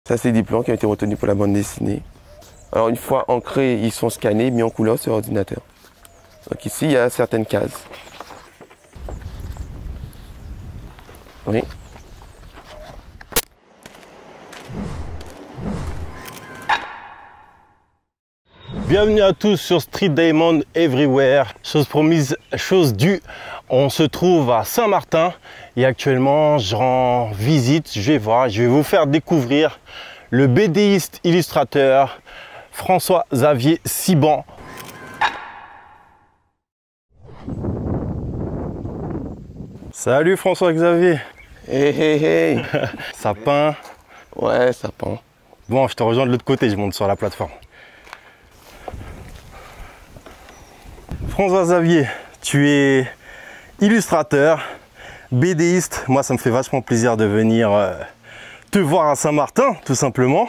Ça, c'est des plans qui ont été retenus pour la bande dessinée. Alors, une fois ancrés, ils sont scannés, mis en couleur sur ordinateur. Donc ici, il y a certaines cases. Oui. Bienvenue à tous sur Street Diamond Everywhere. Chose promise, chose due. On se trouve à Saint-Martin et actuellement je rends visite, je vais vous faire découvrir le BDiste illustrateur François-Xavier Siban. Salut François-Xavier. Hey, hey, hey. Ça peint? Ouais, ça peint. Bon, je te rejoins de l'autre côté, je monte sur la plateforme. François-Xavier, tu es illustrateur, BDiste. Moi, ça me fait vachement plaisir de venir te voir à Saint-Martin, tout simplement.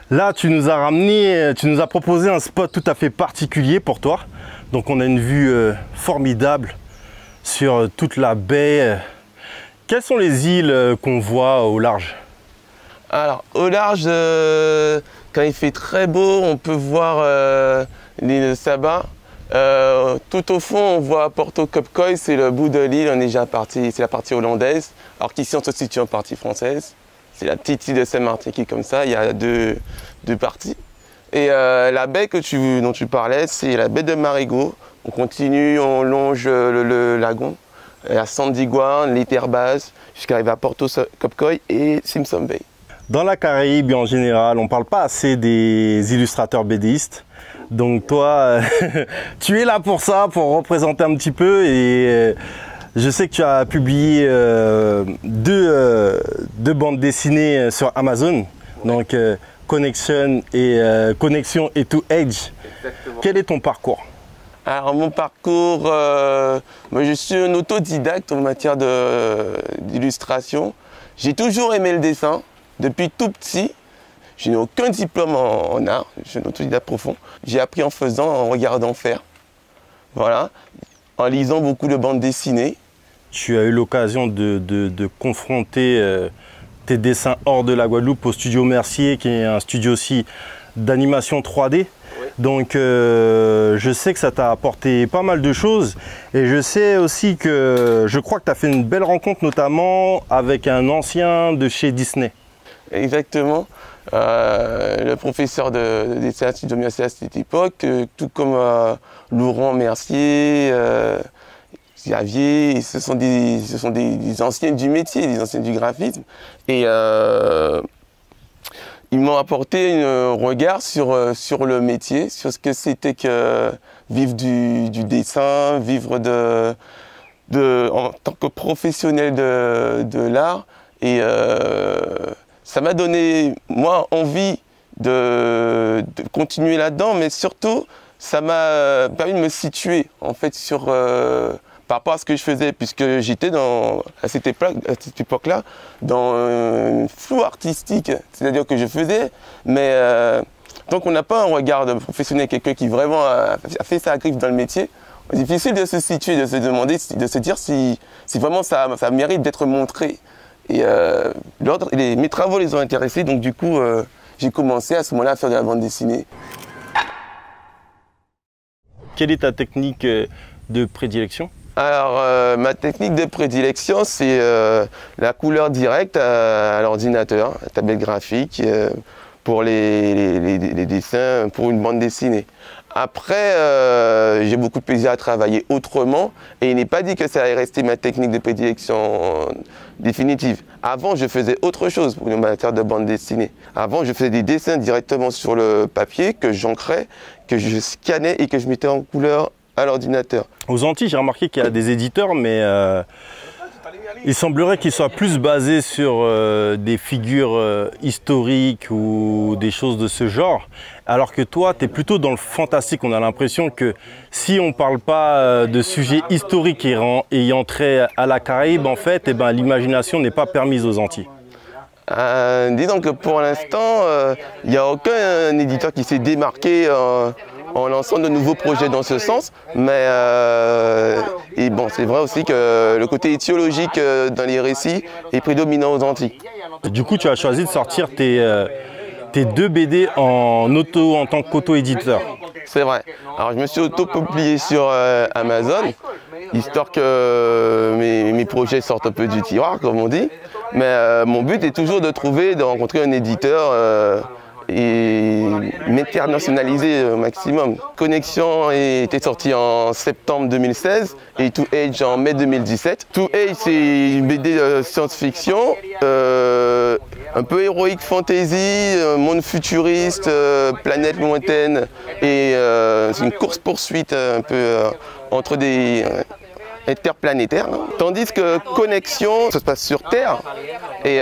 Là, tu nous as proposé un spot tout à fait particulier pour toi. Donc, on a une vue formidable sur toute la baie. Quelles sont les îles qu'on voit au large? Alors, au large, quand il fait très beau, on peut voir l'île de Saba. Tout au fond, on voit Porto Copcoy, c'est le bout de l'île, on est déjà parti, c'est la partie hollandaise, alors qu'ici on se situe en partie française. C'est la petite île de Saint-Martin qui est comme ça, il y a deux parties. Et la baie dont tu parlais, c'est la baie de Marigot. On continue, on longe le lagon, à Sandiguan, l'Eterbase, jusqu'à arriver à Porto Copcoy et Simpson Bay. Dans la Caraïbe, en général, on ne parle pas assez des illustrateurs BDistes. Donc toi, tu es là pour ça, pour représenter un petit peu. Et je sais que tu as publié deux bandes dessinées sur Amazon. Ouais. Donc Connection et To Edge. Exactement. Quel est ton parcours? Alors mon parcours, moi je suis un autodidacte en matière d'illustration. J'ai toujours aimé le dessin, depuis tout petit. Je n'ai aucun diplôme en art, je suis un autodidacte profond. J'ai appris en faisant, en regardant faire. Voilà, en lisant beaucoup de bandes dessinées. Tu as eu l'occasion de confronter tes dessins hors de la Guadeloupe au studio Mercier, qui est un studio aussi d'animation 3D. Oui. Donc je sais que ça t'a apporté pas mal de choses. Et je sais aussi que je crois que tu as fait une belle rencontre, notamment avec un ancien de chez Disney. Exactement. Le professeur de dessin à Studio Mercier à cette époque, tout comme Laurent Mercier, Xavier, ce sont des anciens du métier, des anciens du graphisme. Et ils m'ont apporté un regard sur le métier, sur ce que c'était que vivre du dessin, vivre en tant que professionnel de l'art. Et ça m'a donné, moi, envie de continuer là-dedans, mais surtout, ça m'a permis de me situer, en fait, par rapport à ce que je faisais, puisque j'étais à cette époque-là, dans un flou artistique. C'est-à-dire que je faisais, mais tant qu'on n'a pas un regard de professionnel, quelqu'un qui vraiment a fait sa griffe dans le métier, c'est difficile de se situer, de se demander, de se dire si vraiment ça mérite d'être montré. Et mes travaux les ont intéressés, donc du coup, j'ai commencé à ce moment-là à faire de la bande dessinée. Quelle est ta technique de prédilection? Alors, ma technique de prédilection, c'est la couleur directe à l'ordinateur, la tablette graphique, pour les dessins, pour une bande dessinée. Après, j'ai beaucoup de plaisir à travailler autrement et il n'est pas dit que ça allait rester ma technique de prédilection définitive. Avant, je faisais autre chose pour une matière de bande dessinée. Avant, je faisais des dessins directement sur le papier que j'ancrais, que je scannais et que je mettais en couleur à l'ordinateur. Aux Antilles, j'ai remarqué qu'il y a des éditeurs, mais il semblerait qu'ils soient plus basés sur des figures historiques ou des choses de ce genre, alors que toi, tu es plutôt dans le fantastique. On a l'impression que si on ne parle pas de sujets historiques ayant trait à la Caraïbe, en fait, eh ben, l'imagination n'est pas permise aux Antilles. Disons que pour l'instant, il n'y a aucun éditeur qui s'est démarqué en en lançant de nouveaux projets dans ce sens. Mais et bon, c'est vrai aussi que le côté étiologique dans les récits est prédominant aux Antilles. Du coup, tu as choisi de sortir tes 2 BD en tant qu'auto-éditeur. C'est vrai. Alors je me suis auto-publié sur Amazon, histoire que mes projets sortent un peu du tiroir, comme on dit. Mais mon but est toujours de rencontrer un éditeur et m'internationaliser au maximum. Connexion était sorti en septembre 2016 et To Age en mai 2017. To Age, c'est une BD science-fiction, un peu héroïque fantasy, monde futuriste, planète lointaine, et c'est une course-poursuite un peu entre des interplanétaires. Tandis que Connexion, ça se passe sur Terre. Et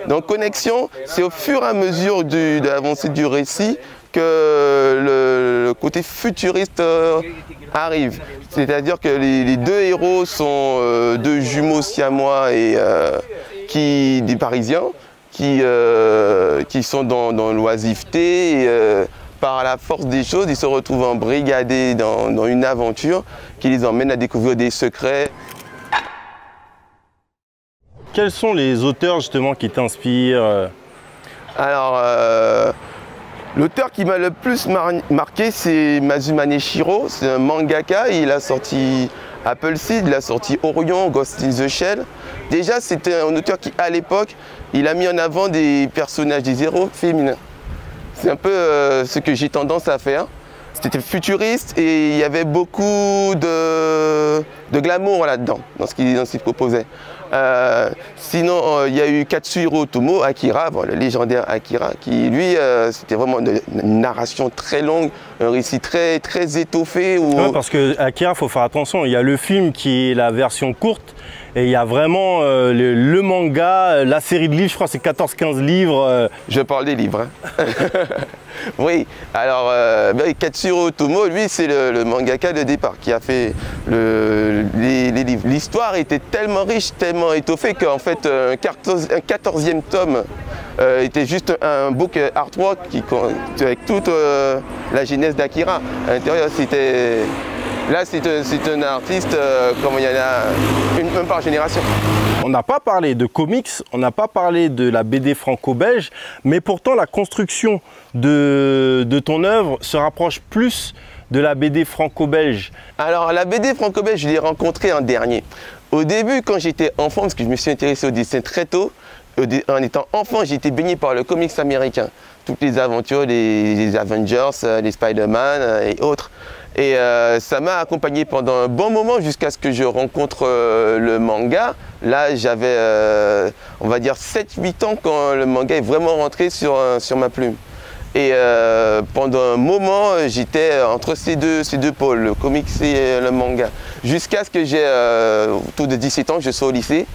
dans Connexion, c'est au fur et à mesure de l'avancée du récit que le côté futuriste arrive. C'est-à-dire que les 2 héros sont 2 jumeaux siamois et des Parisiens qui sont dans l'oisiveté. Par la force des choses, ils se retrouvent embrigadés dans une aventure qui les emmène à découvrir des secrets. Quels sont les auteurs justement qui t'inspirent? Alors, l'auteur qui m'a le plus marqué, c'est Mazumane Shiro. C'est un mangaka, il a sorti Appleseed, il a sorti Orion, Ghost in the Shell. Déjà, c'était un auteur qui, à l'époque, il a mis en avant des personnages, des héros féminins. C'est un peu ce que j'ai tendance à faire. C'était futuriste et il y avait beaucoup de glamour là-dedans, dans ce qu'il proposait. Sinon, il y a eu Katsuhiro Otomo, Akira, bon, le légendaire Akira, qui lui, c'était vraiment une narration très longue, un récit très étoffé. Ouais, parce que Akira, il faut faire attention, il y a le film qui est la version courte, et il y a vraiment le manga, la série de livres, je crois que c'est 14-15 livres. Je parle des livres. Hein. Oui, alors Katsuhiro Otomo, lui, c'est le mangaka de départ qui a fait les livres. L'histoire était tellement riche, tellement étoffée qu'en fait, un 14e tome était juste un book artwork avec toute la genèse d'Akira. À l'intérieur, c'était... Là, c'est un artiste comme il y en a une par génération. On n'a pas parlé de comics, on n'a pas parlé de la BD franco-belge, mais pourtant la construction de ton œuvre se rapproche plus de la BD franco-belge. Alors, la BD franco-belge, je l'ai rencontrée en dernier. Au début, quand j'étais enfant, parce que je me suis intéressé au dessin très tôt, en étant enfant, j'ai été baigné par le comics américain. Toutes les aventures, les Avengers, les Spider-Man et autres. Et ça m'a accompagné pendant un bon moment jusqu'à ce que je rencontre le manga. Là, j'avais, on va dire, 7-8 ans quand le manga est vraiment rentré sur ma plume. Et pendant un moment, j'étais entre ces deux pôles, le comics et le manga. Jusqu'à ce que j'ai, autour de 17 ans, que je sois au lycée.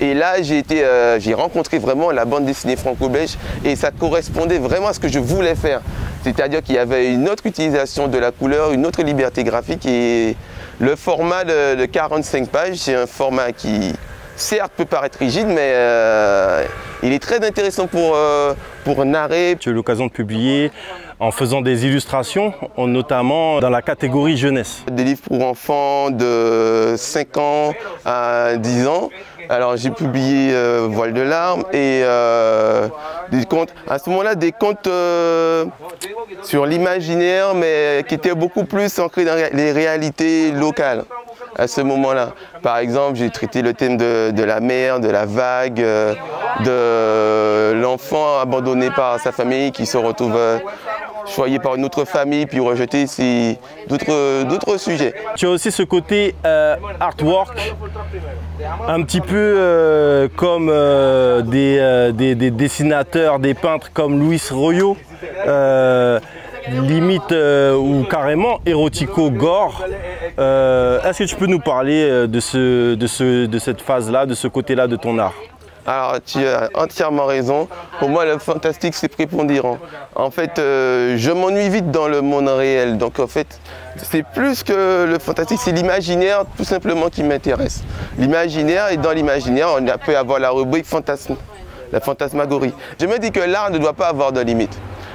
Et là, j'ai rencontré vraiment la bande dessinée franco-belge et ça correspondait vraiment à ce que je voulais faire. C'est-à-dire qu'il y avait une autre utilisation de la couleur, une autre liberté graphique et le format de 45 pages, c'est un format qui, certes, peut paraître rigide, mais il est très intéressant pour narrer. Tu as eu l'occasion de publier en faisant des illustrations, notamment dans la catégorie jeunesse. Des livres pour enfants de 5 ans à 10 ans. Alors j'ai publié Voile de larmes et des contes, à ce moment-là des contes sur l'imaginaire mais qui étaient beaucoup plus ancrés dans les réalités locales à ce moment-là. Par exemple, j'ai traité le thème de la mer, de la vague, de l'enfant abandonné par sa famille qui se retrouve choyé par une autre famille puis rejeté, c'est d'autres sujets. Tu as aussi ce côté artwork, un petit peu comme des dessinateurs, des peintres comme Luis Royo, limite ou carrément érotico-gore. Est-ce que tu peux nous parler de cette phase-là, de ce côté-là de ton art? Alors, tu as entièrement raison. Pour moi, le fantastique, c'est prépondérant. En fait, je m'ennuie vite dans le monde réel. Donc, en fait, c'est plus que le fantastique, c'est l'imaginaire tout simplement qui m'intéresse. L'imaginaire, et dans l'imaginaire, on peut avoir la rubrique fantasme, la fantasmagorie. Je me dis que l'art ne doit pas avoir de limite.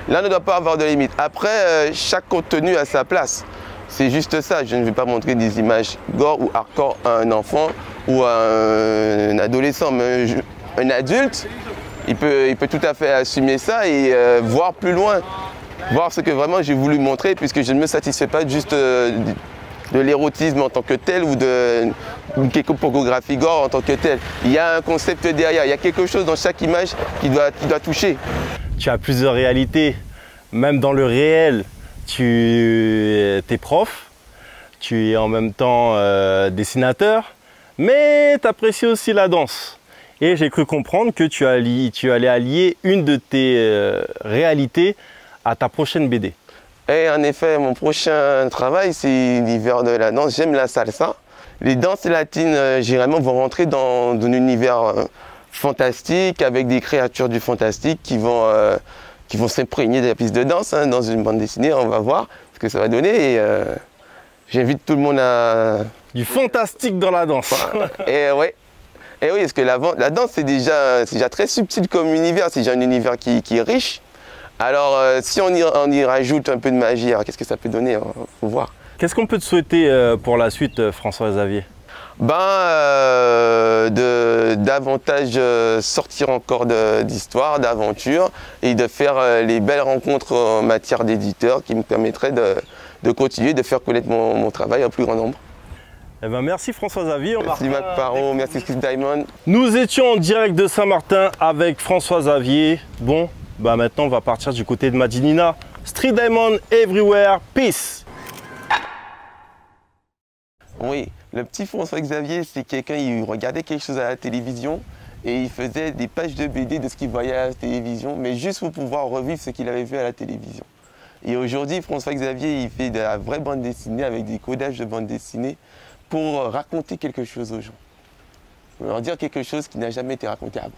L'un ne doit pas avoir de limite. Après, chaque contenu a sa place. C'est juste ça. Je ne vais pas montrer des images gore ou hardcore à un enfant ou à un adolescent. Mais un adulte, il peut tout à fait assumer ça et voir plus loin. Voir ce que vraiment j'ai voulu montrer, puisque je ne me satisfais pas juste de l'érotisme en tant que tel ou de quelque pornographie gore en tant que tel. Il y a un concept derrière, il y a quelque chose dans chaque image qui doit toucher. Tu as plusieurs réalités, même dans le réel, tu es prof, tu es en même temps dessinateur, mais tu apprécies aussi la danse. Et j'ai cru comprendre que tu allais allier une de tes réalités à ta prochaine BD. Et en effet, mon prochain travail, c'est l'univers de la danse. J'aime la salsa. Les danses latines, généralement, vont rentrer dans un univers fantastique, avec des créatures du fantastique qui vont s'imprégner de la piste de danse, hein, dans une bande dessinée. On va voir ce que ça va donner. Et j'invite tout le monde à... Du fantastique dans la danse. Et ouais. Et oui, parce que la danse, c'est déjà très subtil comme univers. C'est déjà un univers qui est riche. Alors, si on y rajoute un peu de magie, alors qu'est-ce que ça peut donner? Faut voir. Qu'est-ce qu'on peut te souhaiter pour la suite, François-Xavier? Davantage sortir encore d'histoires, d'aventures et de faire les belles rencontres en matière d'éditeurs qui me permettraient de continuer de faire connaître mon travail au plus grand nombre. Eh ben, merci François-Xavier. Merci Mac Parot, merci Chris Diamond. Nous étions en direct de Saint-Martin avec François-Xavier. Bon, bah maintenant on va partir du côté de Madinina. Street Diamond everywhere, peace. Oui, le petit François-Xavier, c'est quelqu'un qui regardait quelque chose à la télévision et il faisait des pages de BD de ce qu'il voyait à la télévision, mais juste pour pouvoir revivre ce qu'il avait vu à la télévision. Et aujourd'hui, François-Xavier, il fait de la vraie bande dessinée avec des codages de bande dessinée pour raconter quelque chose aux gens. Leur dire quelque chose qui n'a jamais été raconté avant.